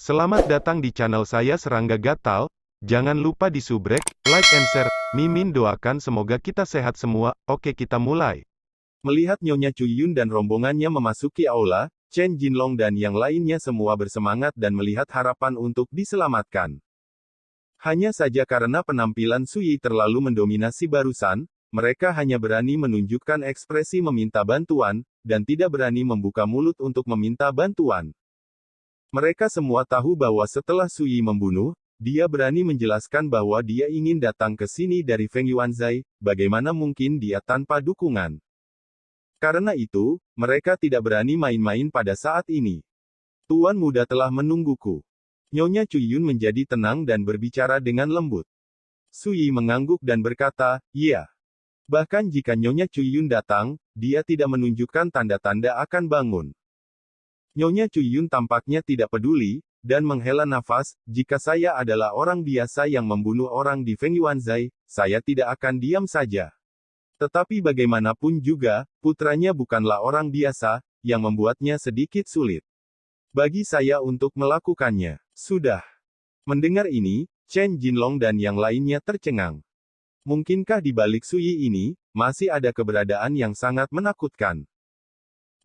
Selamat datang di channel saya Serangga Gatal. Jangan lupa di subrek, like and share. Mimin doakan semoga kita sehat semua. Oke, kita mulai. Melihat Nyonya Chuyun dan rombongannya memasuki aula, Chen Jinlong dan yang lainnya semua bersemangat dan melihat harapan untuk diselamatkan. Hanya saja karena penampilan Sui terlalu mendominasi barusan, mereka hanya berani menunjukkan ekspresi meminta bantuan, dan tidak berani membuka mulut untuk meminta bantuan. Mereka semua tahu bahwa setelah Sui membunuh, dia berani menjelaskan bahwa dia ingin datang ke sini dari Feng Yuanzai, bagaimana mungkin dia tanpa dukungan. Karena itu, mereka tidak berani main-main pada saat ini. Tuan muda telah menungguku. Nyonya Chuyun menjadi tenang dan berbicara dengan lembut. Sui mengangguk dan berkata, "Iya." Bahkan jika Nyonya Chuyun datang, dia tidak menunjukkan tanda-tanda akan bangun. Nyonya Chuyun tampaknya tidak peduli, dan menghela nafas, "Jika saya adalah orang biasa yang membunuh orang di Feng Yuanzai, saya tidak akan diam saja. Tetapi bagaimanapun juga, putranya bukanlah orang biasa, yang membuatnya sedikit sulit bagi saya untuk melakukannya." Sudah. Mendengar ini, Chen Jinlong dan yang lainnya tercengang. Mungkinkah di balik Sui ini, masih ada keberadaan yang sangat menakutkan?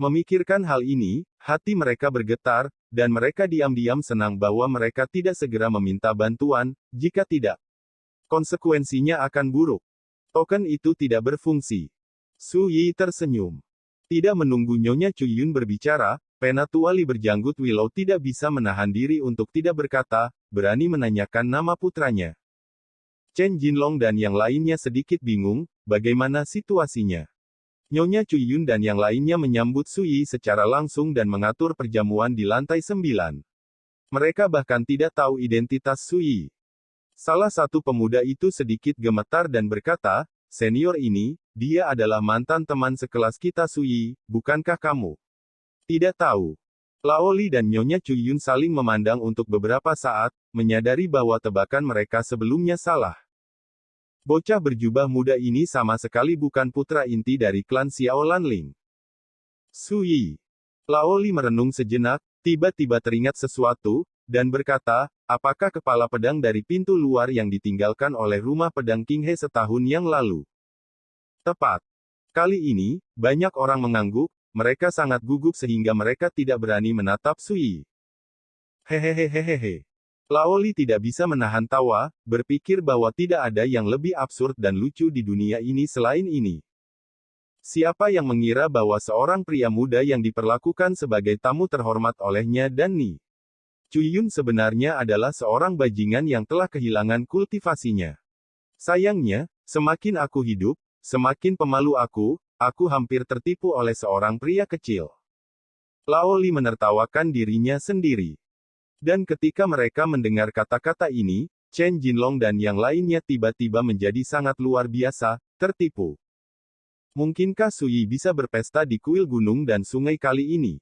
Memikirkan hal ini, hati mereka bergetar, dan mereka diam-diam senang bahwa mereka tidak segera meminta bantuan, jika tidak, konsekuensinya akan buruk. Token itu tidak berfungsi. Su Yi tersenyum. Tidak menunggu Nyonya Chuyun berbicara, Penatuali berjanggut Willow tidak bisa menahan diri untuk tidak berkata, berani menanyakan nama putranya. Chen Jinlong dan yang lainnya sedikit bingung, bagaimana situasinya. Nyonya Chuyun dan yang lainnya menyambut Sui secara langsung dan mengatur perjamuan di lantai 9. Mereka bahkan tidak tahu identitas Sui. Salah satu pemuda itu sedikit gemetar dan berkata, "Senior ini, dia adalah mantan teman sekelas kita Sui, bukankah kamu?" Tidak tahu. Lao Li dan Nyonya Chuyun saling memandang untuk beberapa saat, menyadari bahwa tebakan mereka sebelumnya salah. Bocah berjubah muda ini sama sekali bukan putra inti dari klan Xiao Lanling. Sui. Lao Li merenung sejenak, tiba-tiba teringat sesuatu, dan berkata, "Apakah kepala pedang dari pintu luar yang ditinggalkan oleh rumah pedang King He setahun yang lalu?" Tepat. Kali ini, banyak orang mengangguk, mereka sangat gugup sehingga mereka tidak berani menatap Sui. Hehehehehehe. Lao Li tidak bisa menahan tawa, berpikir bahwa tidak ada yang lebih absurd dan lucu di dunia ini selain ini. Siapa yang mengira bahwa seorang pria muda yang diperlakukan sebagai tamu terhormat olehnya dan Ni Chuyun sebenarnya adalah seorang bajingan yang telah kehilangan kultivasinya. Sayangnya, semakin aku hidup, semakin pemalu aku hampir tertipu oleh seorang pria kecil. Lao Li menertawakan dirinya sendiri. Dan ketika mereka mendengar kata-kata ini, Chen Jinlong dan yang lainnya tiba-tiba menjadi sangat luar biasa, tertipu. Mungkinkah Sui bisa berpesta di kuil gunung dan sungai kali ini?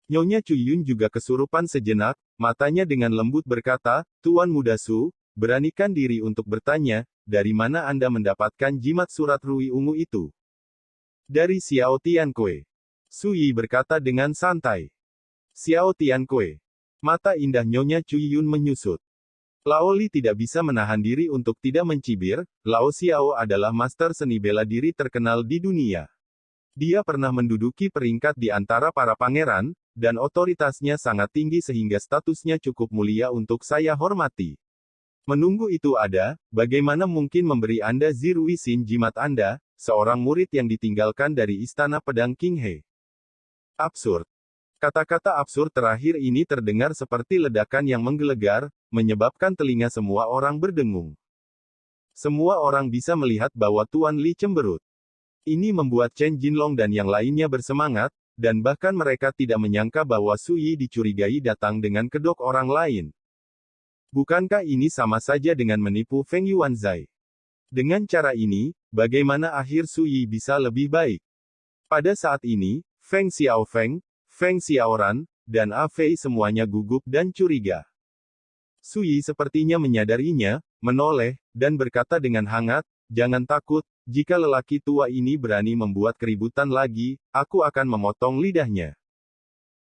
Nyonya Chuyun juga kesurupan sejenak, matanya dengan lembut berkata, "Tuan muda Su, beranikan diri untuk bertanya, dari mana Anda mendapatkan jimat surat Rui ungu itu?" "Dari Xiao Tiankue." Sui berkata dengan santai. "Xiao Tiankue." Mata indah Nyonya Chuyun menyusut. Lao Li tidak bisa menahan diri untuk tidak mencibir, Lao Xiao adalah master seni bela diri terkenal di dunia. Dia pernah menduduki peringkat di antara para pangeran, dan otoritasnya sangat tinggi sehingga statusnya cukup mulia untuk saya hormati. Menunggu itu ada, bagaimana mungkin memberi Anda Zirui Xin jimat Anda, seorang murid yang ditinggalkan dari istana pedang King He? Absurd. Kata-kata absurd terakhir ini terdengar seperti ledakan yang menggelegar, menyebabkan telinga semua orang berdengung. Semua orang bisa melihat bahwa Tuan Li cemberut. Ini membuat Chen Jinlong dan yang lainnya bersemangat, dan bahkan mereka tidak menyangka bahwa Sui dicurigai datang dengan kedok orang lain. Bukankah ini sama saja dengan menipu Feng Yuanzai? Dengan cara ini, bagaimana akhir Sui bisa lebih baik? Pada saat ini, Feng Xiaofeng, Feng Xiaoran, dan A Fei semuanya gugup dan curiga. Sui sepertinya menyadarinya, menoleh, dan berkata dengan hangat, "Jangan takut, jika lelaki tua ini berani membuat keributan lagi, aku akan memotong lidahnya."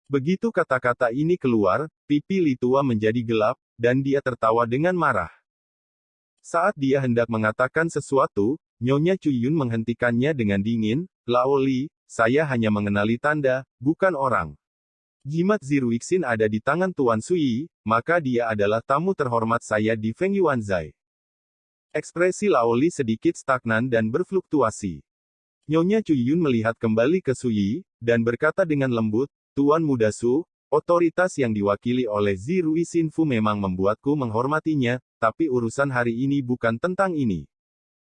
Begitu kata-kata ini keluar, pipi Li Tua menjadi gelap, dan dia tertawa dengan marah. Saat dia hendak mengatakan sesuatu, Nyonya Chuyun menghentikannya dengan dingin, "Lao Li, saya hanya mengenali tanda, bukan orang. Jimat Ziruixin ada di tangan Tuan Sui, maka dia adalah tamu terhormat saya di Feng Yuanzai." Ekspresi Lao Li sedikit stagnan dan berfluktuasi. Nyonya Chuyun melihat kembali ke Sui, dan berkata dengan lembut, "Tuan Muda Su, otoritas yang diwakili oleh Ziruixin Fu memang membuatku menghormatinya, tapi urusan hari ini bukan tentang ini.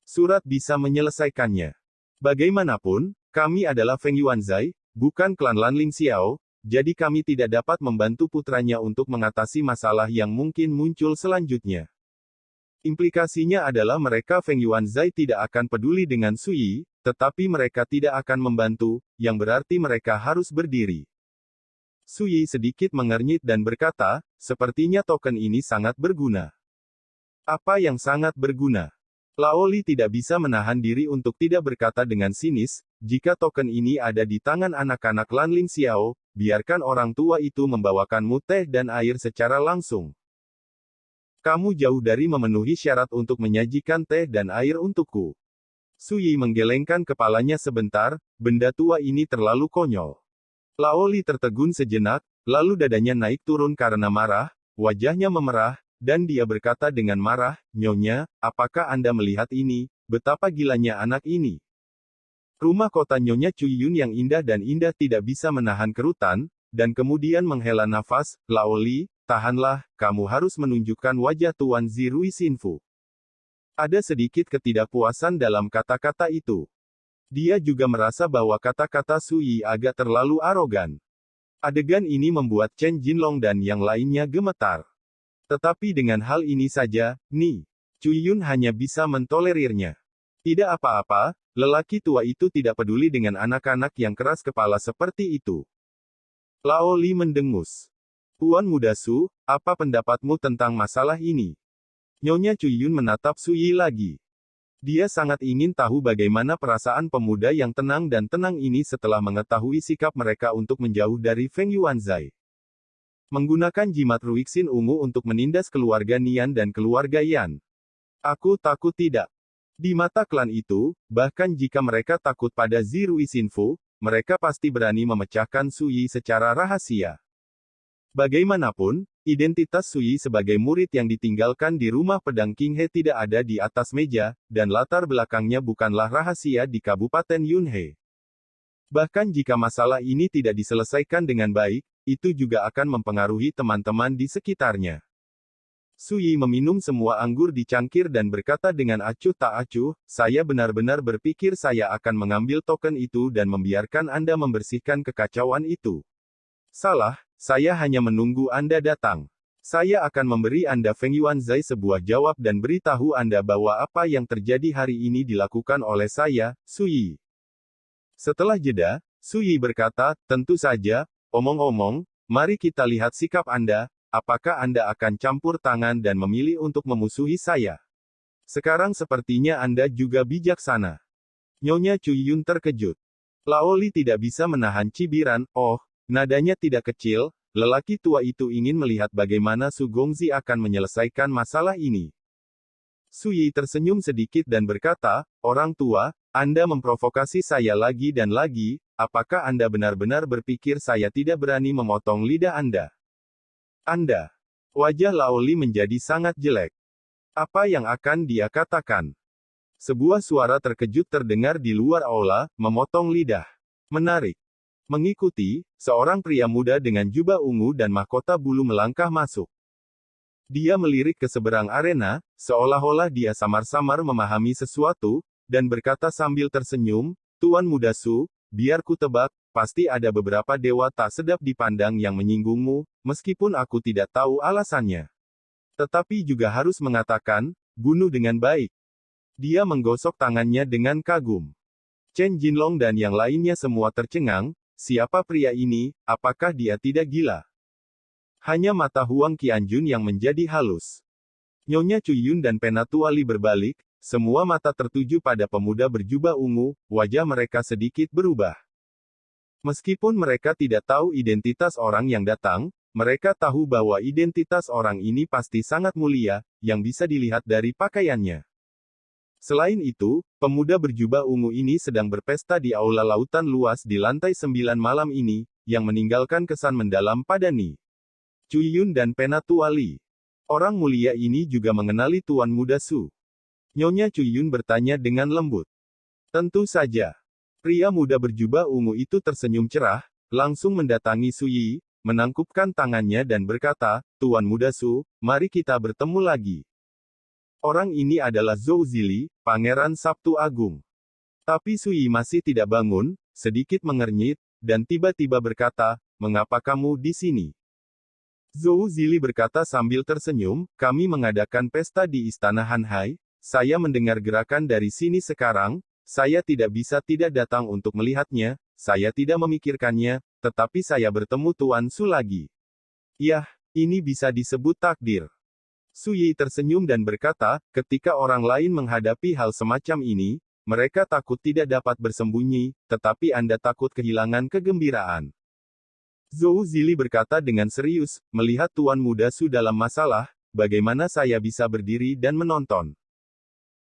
Surat bisa menyelesaikannya. Bagaimanapun, kami adalah Feng Yuanzai, bukan klan Lanling Xiao, jadi kami tidak dapat membantu putranya untuk mengatasi masalah yang mungkin muncul selanjutnya. Implikasinya adalah mereka Feng Yuanzai tidak akan peduli dengan Sui, tetapi mereka tidak akan membantu, yang berarti mereka harus berdiri." Sui sedikit mengernyit dan berkata, "Sepertinya token ini sangat berguna." "Apa yang sangat berguna?" Lao Li tidak bisa menahan diri untuk tidak berkata dengan sinis, "Jika token ini ada di tangan anak-anak Lanling Xiao, biarkan orang tua itu membawakanmu teh dan air secara langsung. Kamu jauh dari memenuhi syarat untuk menyajikan teh dan air untukku." Sui menggelengkan kepalanya sebentar, benda tua ini terlalu konyol. Lao Li tertegun sejenak, lalu dadanya naik turun karena marah, wajahnya memerah, dan dia berkata dengan marah, "Nyonya, apakah Anda melihat ini? Betapa gilanya anak ini." Rumah kota Nyonya Chuyun yang indah dan indah tidak bisa menahan kerutan, dan kemudian menghela nafas, "Lao Li, tahanlah, kamu harus menunjukkan wajah Tuan Ziruixin Fu." Ada sedikit ketidakpuasan dalam kata-kata itu. Dia juga merasa bahwa kata-kata Sui agak terlalu arogan. Adegan ini membuat Chen Jinlong dan yang lainnya gemetar. Tetapi dengan hal ini saja, Ni Chuyun hanya bisa mentolerirnya. Tidak apa-apa, lelaki tua itu tidak peduli dengan anak-anak yang keras kepala seperti itu. Lao Li mendengus. "Tuan Muda Su, apa pendapatmu tentang masalah ini?" Nyonya Chuyun menatap Sui lagi. Dia sangat ingin tahu bagaimana perasaan pemuda yang tenang dan tenang ini setelah mengetahui sikap mereka untuk menjauh dari Feng Yuanzai. Menggunakan jimat Ruixin ungu untuk menindas keluarga Nian dan keluarga Yan. Aku takut tidak. Di mata klan itu, bahkan jika mereka takut pada Ziruixin Fu, mereka pasti berani memecahkan Sui secara rahasia. Bagaimanapun, identitas Sui sebagai murid yang ditinggalkan di rumah pedang King He tidak ada di atas meja, dan latar belakangnya bukanlah rahasia di Kabupaten Yunhe. Bahkan jika masalah ini tidak diselesaikan dengan baik, itu juga akan mempengaruhi teman-teman di sekitarnya. Sui meminum semua anggur di cangkir dan berkata dengan acuh tak acuh, "Saya benar-benar berpikir saya akan mengambil token itu dan membiarkan Anda membersihkan kekacauan itu. Salah, saya hanya menunggu Anda datang. Saya akan memberi Anda Feng Yuanzai sebuah jawab dan beritahu Anda bahwa apa yang terjadi hari ini dilakukan oleh saya, Sui." Setelah jeda, Sui berkata, "Tentu saja, omong-omong, mari kita lihat sikap Anda, apakah Anda akan campur tangan dan memilih untuk memusuhi saya? Sekarang sepertinya Anda juga bijaksana." Nyonya Chuyun terkejut. Lao Li tidak bisa menahan cibiran, "Oh, nadanya tidak kecil, lelaki tua itu ingin melihat bagaimana Su Gongzi akan menyelesaikan masalah ini." Sui tersenyum sedikit dan berkata, "Orang tua, Anda memprovokasi saya lagi dan lagi, apakah Anda benar-benar berpikir saya tidak berani memotong lidah Anda? Anda." Wajah Lao Li menjadi sangat jelek. Apa yang akan dia katakan? Sebuah suara terkejut terdengar di luar aula, "Memotong lidah. Menarik." Mengikuti, seorang pria muda dengan jubah ungu dan mahkota bulu melangkah masuk. Dia melirik ke seberang arena, seolah-olah dia samar-samar memahami sesuatu, dan berkata sambil tersenyum, "Tuan Muda Su, biar ku tebak, pasti ada beberapa dewa tak sedap dipandang yang menyinggungmu, meskipun aku tidak tahu alasannya. Tetapi juga harus mengatakan, bunuh dengan baik." Dia menggosok tangannya dengan kagum. Chen Jinlong dan yang lainnya semua tercengang. Siapa pria ini, apakah dia tidak gila? Hanya mata Huang Qianjun yang menjadi halus. Nyonya Chuyun dan Penatua Li berbalik, semua mata tertuju pada pemuda berjubah ungu, wajah mereka sedikit berubah. Meskipun mereka tidak tahu identitas orang yang datang, mereka tahu bahwa identitas orang ini pasti sangat mulia, yang bisa dilihat dari pakaiannya. Selain itu, pemuda berjubah ungu ini sedang berpesta di aula lautan luas di lantai 9 malam ini, yang meninggalkan kesan mendalam pada Ni Chuyun dan Penatu Ali. Orang mulia ini juga mengenali Tuan Muda Su. Nyonya Chuyun bertanya dengan lembut. Tentu saja. Pria muda berjubah ungu itu tersenyum cerah, langsung mendatangi Su Yi, menangkupkan tangannya dan berkata, Tuan Muda Su, mari kita bertemu lagi. Orang ini adalah Zhou Zili, Pangeran Sabtu Agung. Tapi Su Yi masih tidak bangun, sedikit mengernyit, dan tiba-tiba berkata, mengapa kamu di sini? Zhou Zili berkata sambil tersenyum, kami mengadakan pesta di Istana Hanhai, saya mendengar gerakan dari sini sekarang, saya tidak bisa tidak datang untuk melihatnya, saya tidak memikirkannya, tetapi saya bertemu Tuan Su lagi. Yah, ini bisa disebut takdir. Su Yi tersenyum dan berkata, ketika orang lain menghadapi hal semacam ini, mereka takut tidak dapat bersembunyi, tetapi Anda takut kehilangan kegembiraan. Zhou Zili berkata dengan serius, melihat Tuan Muda Su dalam masalah, bagaimana saya bisa berdiri dan menonton?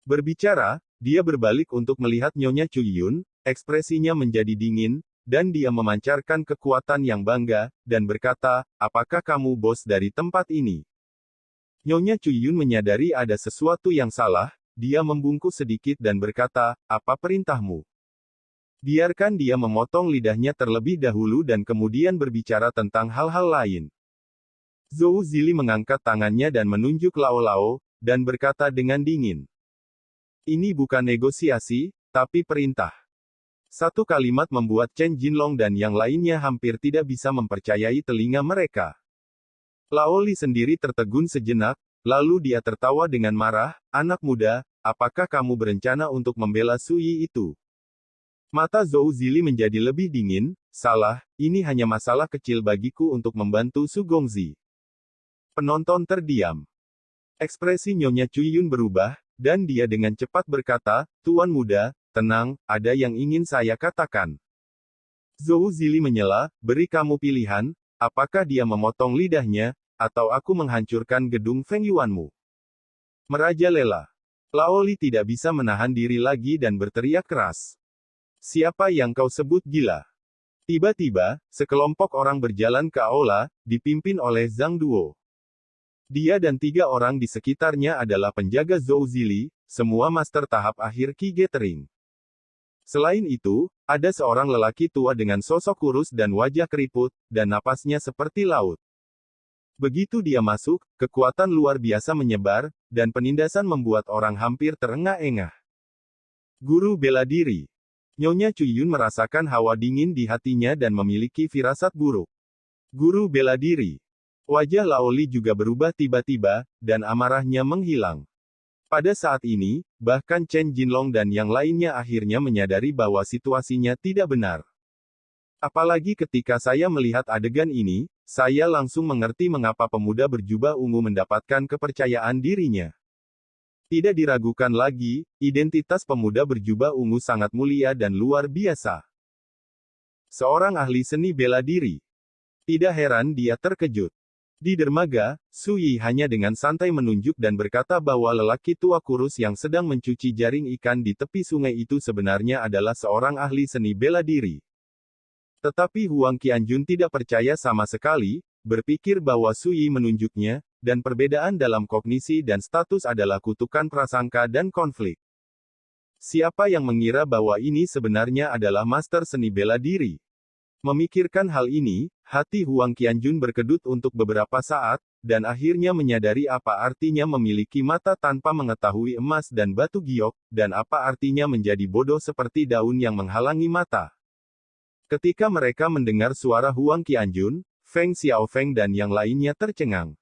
Berbicara, dia berbalik untuk melihat Nyonya Chuyun, ekspresinya menjadi dingin, dan dia memancarkan kekuatan yang bangga, dan berkata, apakah kamu bos dari tempat ini? Nyonya Chuyun menyadari ada sesuatu yang salah, dia membungkuk sedikit dan berkata, apa perintahmu? Biarkan dia memotong lidahnya terlebih dahulu dan kemudian berbicara tentang hal-hal lain. Zhou Zili mengangkat tangannya dan menunjuk Lao Lao, dan berkata dengan dingin. Ini bukan negosiasi, tapi perintah. Satu kalimat membuat Chen Jinlong dan yang lainnya hampir tidak bisa mempercayai telinga mereka. Lao Li sendiri tertegun sejenak, lalu dia tertawa dengan marah, anak muda, apakah kamu berencana untuk membela Su Yi itu? Mata Zhou Zili menjadi lebih dingin, salah, ini hanya masalah kecil bagiku untuk membantu Su Gongzi. Penonton terdiam. Ekspresi Nyonya Chuyun berubah, dan dia dengan cepat berkata, Tuan Muda, tenang, ada yang ingin saya katakan. Zhou Zili menyela, beri kamu pilihan, apakah dia memotong lidahnya, atau aku menghancurkan gedung Feng Yuanmu. Merajalela. Lao Li tidak bisa menahan diri lagi dan berteriak keras. Siapa yang kau sebut gila? Tiba-tiba, sekelompok orang berjalan ke aula, dipimpin oleh Zhang Duo. Dia dan 3 orang di sekitarnya adalah penjaga Zhou Zili, semua master tahap akhir Qi Gathering. Selain itu, ada seorang lelaki tua dengan sosok kurus dan wajah keriput, dan napasnya seperti laut. Begitu dia masuk, kekuatan luar biasa menyebar, dan penindasan membuat orang hampir terengah-engah. Guru bela diri. Nyonya Chuyun merasakan hawa dingin di hatinya dan memiliki firasat buruk. Guru bela diri. Wajah Lao Li juga berubah tiba-tiba, dan amarahnya menghilang. Pada saat ini, bahkan Chen Jinlong dan yang lainnya akhirnya menyadari bahwa situasinya tidak benar. Apalagi ketika saya melihat adegan ini, saya langsung mengerti mengapa pemuda berjubah ungu mendapatkan kepercayaan dirinya. Tidak diragukan lagi, identitas pemuda berjubah ungu sangat mulia dan luar biasa. Seorang ahli seni bela diri. Tidak heran dia terkejut. Di dermaga, Su Yi hanya dengan santai menunjuk dan berkata bahwa lelaki tua kurus yang sedang mencuci jaring ikan di tepi sungai itu sebenarnya adalah seorang ahli seni bela diri. Tetapi Huang Qianjun tidak percaya sama sekali, berpikir bahwa Su Yi menunjuknya, dan perbedaan dalam kognisi dan status adalah kutukan prasangka dan konflik. Siapa yang mengira bahwa ini sebenarnya adalah master seni bela diri? Memikirkan hal ini, hati Huang Qianjun berkedut untuk beberapa saat, dan akhirnya menyadari apa artinya memiliki mata tanpa mengetahui emas dan batu giok, dan apa artinya menjadi bodoh seperti daun yang menghalangi mata. Ketika mereka mendengar suara Huang Qianjun, Feng Xiaofeng dan yang lainnya tercengang.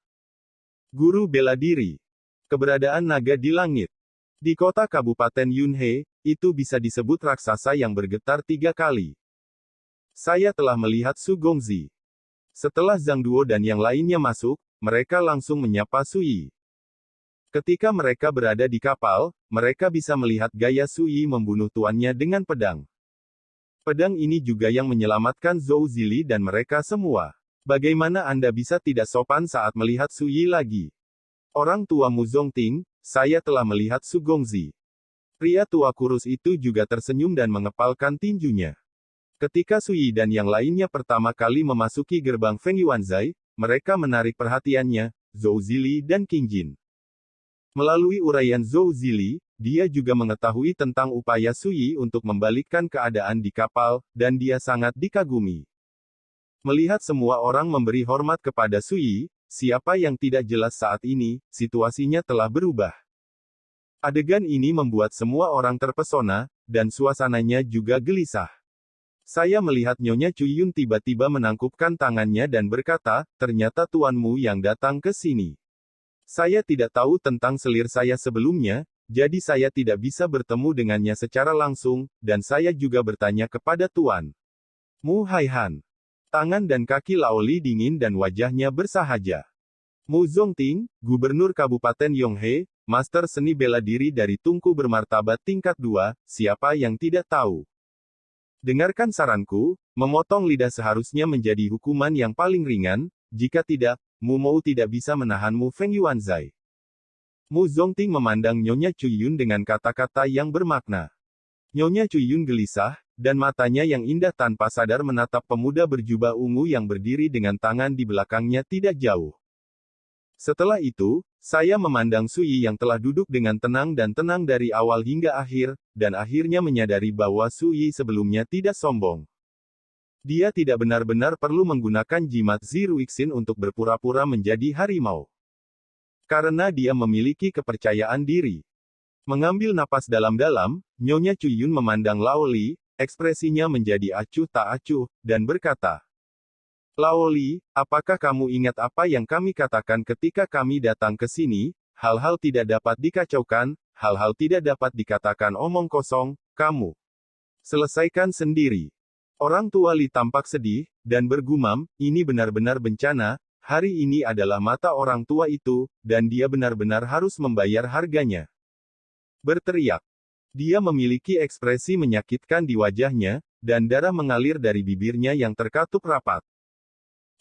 Guru bela diri. Keberadaan naga di langit. Di kota Kabupaten Yunhe, itu bisa disebut raksasa yang bergetar 3 kali. Saya telah melihat Su Gongzi. Setelah Zhang Duo dan yang lainnya masuk, mereka langsung menyapa Su Yi. Ketika mereka berada di kapal, mereka bisa melihat gaya Su Yi membunuh tuannya dengan pedang. Pedang ini juga yang menyelamatkan Zhou Zili dan mereka semua. Bagaimana Anda bisa tidak sopan saat melihat Su Yi lagi? Orang tua Mu Zongting, saya telah melihat Su Gongzi. Pria tua kurus itu juga tersenyum dan mengepalkan tinjunya. Ketika Su Yi dan yang lainnya pertama kali memasuki gerbang Feng Yuanzai, mereka menarik perhatiannya, Zhou Zili dan Qing Jin. Melalui uraian Zhou Zili, dia juga mengetahui tentang upaya Su Yi untuk membalikkan keadaan di kapal, dan dia sangat dikagumi. Melihat semua orang memberi hormat kepada Su Yi, siapa yang tidak jelas saat ini, situasinya telah berubah. Adegan ini membuat semua orang terpesona, dan suasananya juga gelisah. Saya melihat Nyonya Chuyun tiba-tiba menangkupkan tangannya dan berkata, ternyata tuanmu yang datang ke sini. Saya tidak tahu tentang selir saya sebelumnya, jadi saya tidak bisa bertemu dengannya secara langsung, dan saya juga bertanya kepada Tuan Mu Haihan. Tangan dan kaki Laoli dingin dan wajahnya bersahaja. Mu Zongting, Gubernur Kabupaten Yonghe, Master Seni Bela Diri dari Tungku Bermartabat tingkat 2, siapa yang tidak tahu? Dengarkan saranku, memotong lidah seharusnya menjadi hukuman yang paling ringan, jika tidak, Mu Mou tidak bisa menahanmu Feng Yuanzai. Mu Zongting memandang Nyonya Chuyun dengan kata-kata yang bermakna. Nyonya Chuyun gelisah, dan matanya yang indah tanpa sadar menatap pemuda berjubah ungu yang berdiri dengan tangan di belakangnya tidak jauh. Setelah itu, saya memandang Su Yi yang telah duduk dengan tenang dan tenang dari awal hingga akhir, dan akhirnya menyadari bahwa Su Yi sebelumnya tidak sombong. Dia tidak benar-benar perlu menggunakan jimat Ziruixin untuk berpura-pura menjadi harimau. Karena dia memiliki kepercayaan diri. Mengambil napas dalam-dalam, Nyonya Chuyun memandang Laoli, ekspresinya menjadi acuh tak acuh, dan berkata, Laoli, apakah kamu ingat apa yang kami katakan ketika kami datang ke sini? Hal-hal tidak dapat dikacaukan, hal-hal tidak dapat dikatakan omong kosong, kamu selesaikan sendiri. Orang tua Li tampak sedih, dan bergumam, ini benar-benar bencana, hari ini adalah mata orang tua itu, dan dia benar-benar harus membayar harganya. Berteriak. Dia memiliki ekspresi menyakitkan di wajahnya, dan darah mengalir dari bibirnya yang terkatup rapat.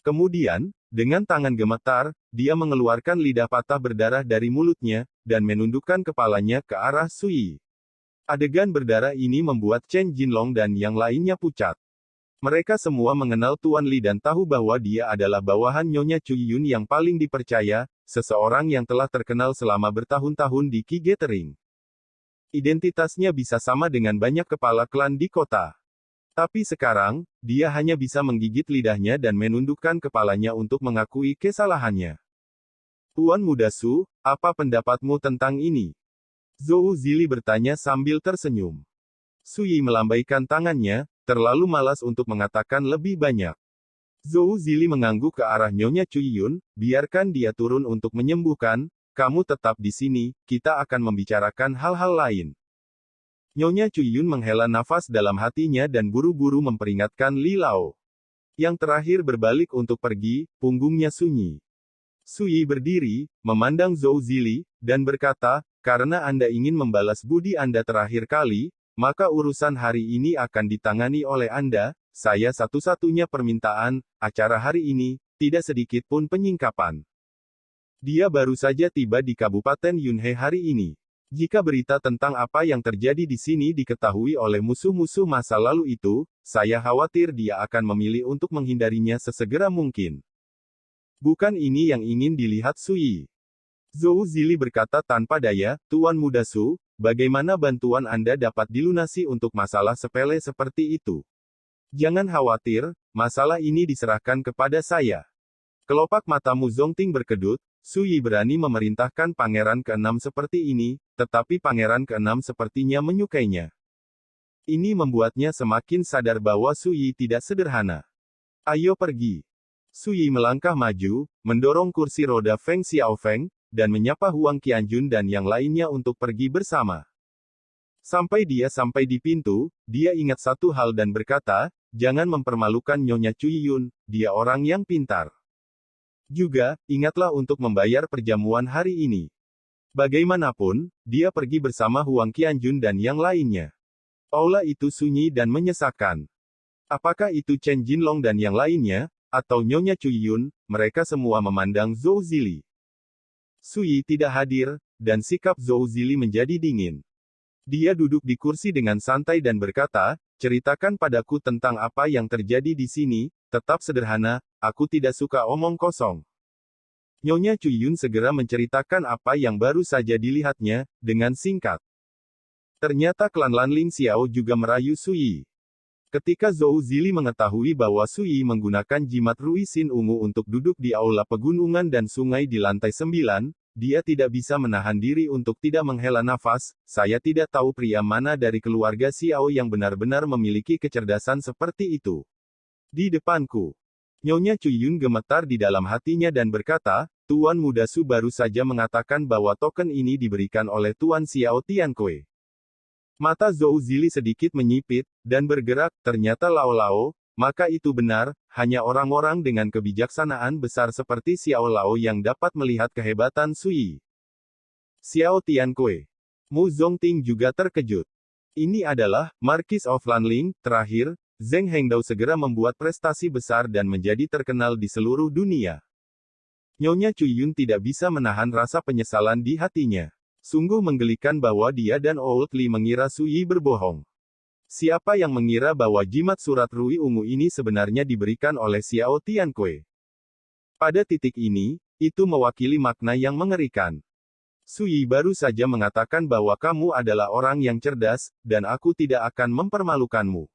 Kemudian, dengan tangan gemetar, dia mengeluarkan lidah patah berdarah dari mulutnya, dan menundukkan kepalanya ke arah Su Yi. Adegan berdarah ini membuat Chen Jinlong dan yang lainnya pucat. Mereka semua mengenal Tuan Li dan tahu bahwa dia adalah bawahan Nyonya Chuyun yang paling dipercaya, seseorang yang telah terkenal selama bertahun-tahun di Qi Gathering. Identitasnya bisa sama dengan banyak kepala klan di kota. Tapi sekarang, dia hanya bisa menggigit lidahnya dan menundukkan kepalanya untuk mengakui kesalahannya. Tuan Muda Su, apa pendapatmu tentang ini? Zhou Zili bertanya sambil tersenyum. Su Yi melambaikan tangannya, terlalu malas untuk mengatakan lebih banyak. Zhou Zili mengangguk ke arah Nyonya Chuyun, biarkan dia turun untuk menyembuhkan, kamu tetap di sini, kita akan membicarakan hal-hal lain. Nyonya Chuyun menghela nafas dalam hatinya dan buru-buru memperingatkan Li Lao. Yang terakhir berbalik untuk pergi, punggungnya sunyi. Su Yi berdiri, memandang Zhou Zili, dan berkata, karena Anda ingin membalas budi Anda terakhir kali, maka urusan hari ini akan ditangani oleh Anda, saya satu-satunya permintaan, acara hari ini, tidak sedikit pun penyingkapan. Dia baru saja tiba di Kabupaten Yunhe hari ini. Jika berita tentang apa yang terjadi di sini diketahui oleh musuh-musuh masa lalu itu, saya khawatir dia akan memilih untuk menghindarinya sesegera mungkin. Bukan ini yang ingin dilihat Su Yi. Zhou Zili berkata tanpa daya, Tuan Muda Su, bagaimana bantuan Anda dapat dilunasi untuk masalah sepele seperti itu? Jangan khawatir, masalah ini diserahkan kepada saya. Kelopak mata Mu Zongting berkedut, Su Yi berani memerintahkan Pangeran ke-6 seperti ini, tetapi Pangeran ke-6 sepertinya menyukainya. Ini membuatnya semakin sadar bahwa Su Yi tidak sederhana. Ayo pergi. Su Yi melangkah maju, mendorong kursi roda Feng Xiaofeng, dan menyapa Huang Qianjun dan yang lainnya untuk pergi bersama. Sampai dia sampai di pintu, dia ingat satu hal dan berkata, jangan mempermalukan Nyonya Chuyun, dia orang yang pintar. Juga, ingatlah untuk membayar perjamuan hari ini. Bagaimanapun, dia pergi bersama Huang Qianjun dan yang lainnya. Aula itu sunyi dan menyesakan. Apakah itu Chen Jinlong dan yang lainnya, atau Nyonya Cui Yun? Mereka semua memandang Zhou Zili. Sui tidak hadir, dan sikap Zhou Zili menjadi dingin. Dia duduk di kursi dengan santai dan berkata, ceritakan padaku tentang apa yang terjadi di sini, tetap sederhana, aku tidak suka omong kosong. Nyonya Cui Yun segera menceritakan apa yang baru saja dilihatnya, dengan singkat. Ternyata klan Lanling Xiao juga merayu Sui. Ketika Zhou Zili mengetahui bahwa Sui menggunakan jimat Rui Xin ungu untuk duduk di aula pegunungan dan sungai di lantai 9, dia tidak bisa menahan diri untuk tidak menghela nafas. Saya tidak tahu pria mana dari keluarga Xiao yang benar-benar memiliki kecerdasan seperti itu. Di depanku. Nyonya Cui Yun gemetar di dalam hatinya dan berkata, Tuan Muda Su baru saja mengatakan bahwa token ini diberikan oleh Tuan Xiao Tiankui. Mata Zhou Zili sedikit menyipit, dan bergerak, ternyata Lao, maka itu benar, hanya orang-orang dengan kebijaksanaan besar seperti Xiao Lao yang dapat melihat kehebatan Sui. Xiao Tiankui. Mu Zongting juga terkejut. Ini adalah, Marquis of Lanling, terakhir, Zheng Hengdao segera membuat prestasi besar dan menjadi terkenal di seluruh dunia. Nyonya Cui Yun tidak bisa menahan rasa penyesalan di hatinya. Sungguh menggelikan bahwa dia dan Old Li mengira Sui berbohong. Siapa yang mengira bahwa jimat surat Rui ungu ini sebenarnya diberikan oleh Xiao Tiankui? Pada titik ini, itu mewakili makna yang mengerikan. Sui baru saja mengatakan bahwa kamu adalah orang yang cerdas, dan aku tidak akan mempermalukanmu.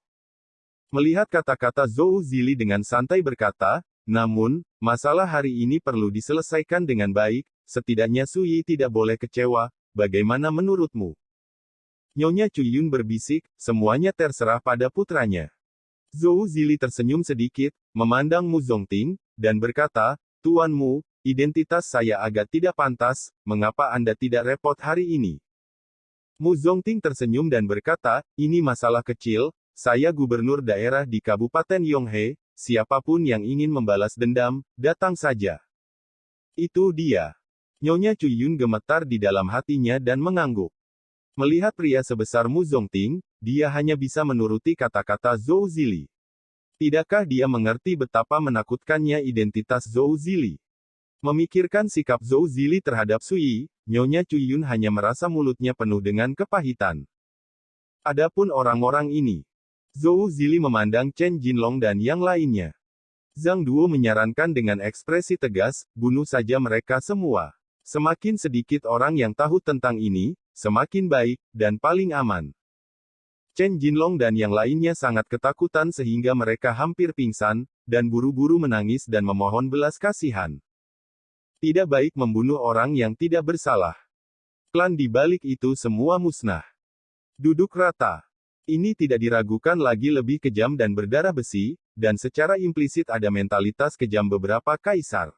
Melihat kata-kata Zhou Zili dengan santai berkata, namun, masalah hari ini perlu diselesaikan dengan baik, setidaknya Sui tidak boleh kecewa, bagaimana menurutmu? Nyonya Cui Yun berbisik, semuanya terserah pada putranya. Zhou Zili tersenyum sedikit, memandang Mu Zongting, dan berkata, Tuanmu, identitas saya agak tidak pantas, mengapa Anda tidak repot hari ini? Mu Zongting tersenyum dan berkata, ini masalah kecil, saya gubernur daerah di Kabupaten Yonghe, siapapun yang ingin membalas dendam, datang saja. Itu dia. Nyonya Cui Yun gemetar di dalam hatinya dan mengangguk. Melihat pria sebesar Mu Zongting, dia hanya bisa menuruti kata-kata Zhou Zili. Tidakkah dia mengerti betapa menakutkannya identitas Zhou Zili? Memikirkan sikap Zhou Zili terhadap Sui, Nyonya Cui Yun hanya merasa mulutnya penuh dengan kepahitan. Adapun orang-orang ini, Zhou Zili memandang Chen Jinlong dan yang lainnya. Zhang Duo menyarankan dengan ekspresi tegas, bunuh saja mereka semua. Semakin sedikit orang yang tahu tentang ini, semakin baik, dan paling aman. Chen Jinlong dan yang lainnya sangat ketakutan sehingga mereka hampir pingsan, dan buru-buru menangis dan memohon belas kasihan. Tidak baik membunuh orang yang tidak bersalah. Klan di balik itu semua musnah. Duduk rata. Ini tidak diragukan lagi lebih kejam dan berdarah besi, dan secara implisit ada mentalitas kejam beberapa kaisar.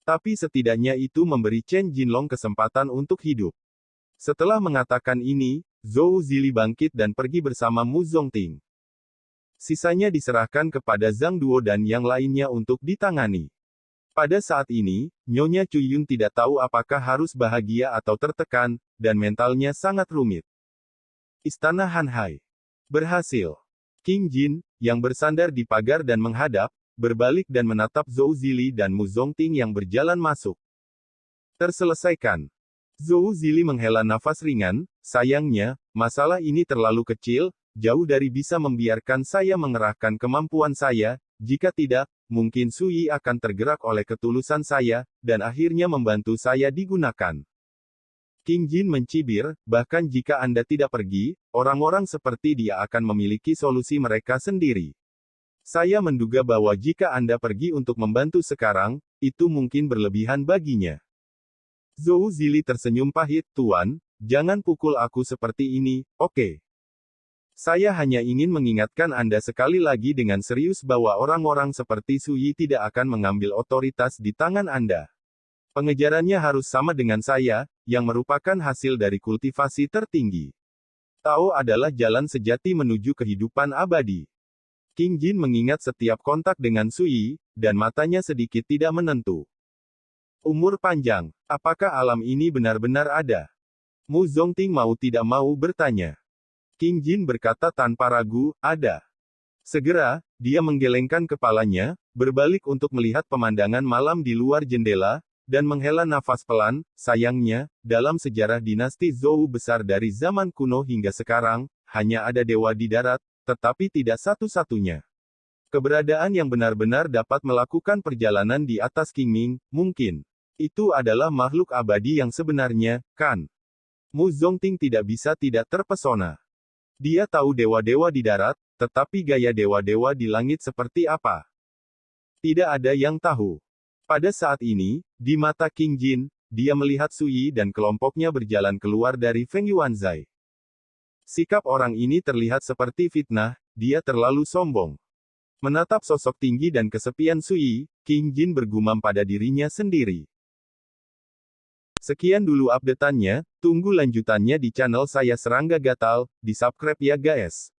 Tapi setidaknya itu memberi Chen Jinlong kesempatan untuk hidup. Setelah mengatakan ini, Zhou Zili bangkit dan pergi bersama Mu Zongting. Sisanya diserahkan kepada Zhang Duo dan yang lainnya untuk ditangani. Pada saat ini, Nyonya Cui Yun tidak tahu apakah harus bahagia atau tertekan, dan mentalnya sangat rumit. Istana Hanhai. Berhasil. King Jin, yang bersandar di pagar dan menghadap, berbalik dan menatap Zhou Zili dan Mu Zongting yang berjalan masuk. Terselesaikan. Zhou Zili menghela nafas ringan, sayangnya, masalah ini terlalu kecil, jauh dari bisa membiarkan saya mengerahkan kemampuan saya, jika tidak, mungkin Sui akan tergerak oleh ketulusan saya, dan akhirnya membantu saya digunakan. King Jin mencibir, bahkan jika Anda tidak pergi, orang-orang seperti dia akan memiliki solusi mereka sendiri. Saya menduga bahwa jika Anda pergi untuk membantu sekarang, itu mungkin berlebihan baginya. Zhou Zili tersenyum pahit, Tuan, jangan pukul aku seperti ini, oke? Saya hanya ingin mengingatkan Anda sekali lagi dengan serius bahwa orang-orang seperti Sui tidak akan mengambil otoritas di tangan Anda. Pengejarannya harus sama dengan saya, yang merupakan hasil dari kultivasi tertinggi. Tao adalah jalan sejati menuju kehidupan abadi. King Jin mengingat setiap kontak dengan Sui, dan matanya sedikit tidak menentu. Umur panjang, apakah alam ini benar-benar ada? Mu Zongting mau tidak mau bertanya. King Jin berkata tanpa ragu, ada. Segera, dia menggelengkan kepalanya, berbalik untuk melihat pemandangan malam di luar jendela, dan menghela nafas pelan. Sayangnya, dalam sejarah dinasti Zhou besar dari zaman kuno hingga sekarang, hanya ada dewa di darat, tetapi tidak satu-satunya keberadaan yang benar-benar dapat melakukan perjalanan di atas Qingming. Mungkin itu adalah makhluk abadi yang sebenarnya, kan? Mu Zongting tidak bisa tidak terpesona. Dia tahu dewa-dewa di darat, tetapi gaya dewa-dewa di langit seperti apa? Tidak ada yang tahu. Pada saat ini, di mata King Jin, dia melihat Sui dan kelompoknya berjalan keluar dari Feng Yuanzai. Sikap orang ini terlihat seperti fitnah, dia terlalu sombong. Menatap sosok tinggi dan kesepian Sui, King Jin bergumam pada dirinya sendiri. Sekian dulu update-annya, tunggu lanjutannya di channel saya Serangga Gatal, di subscribe ya guys.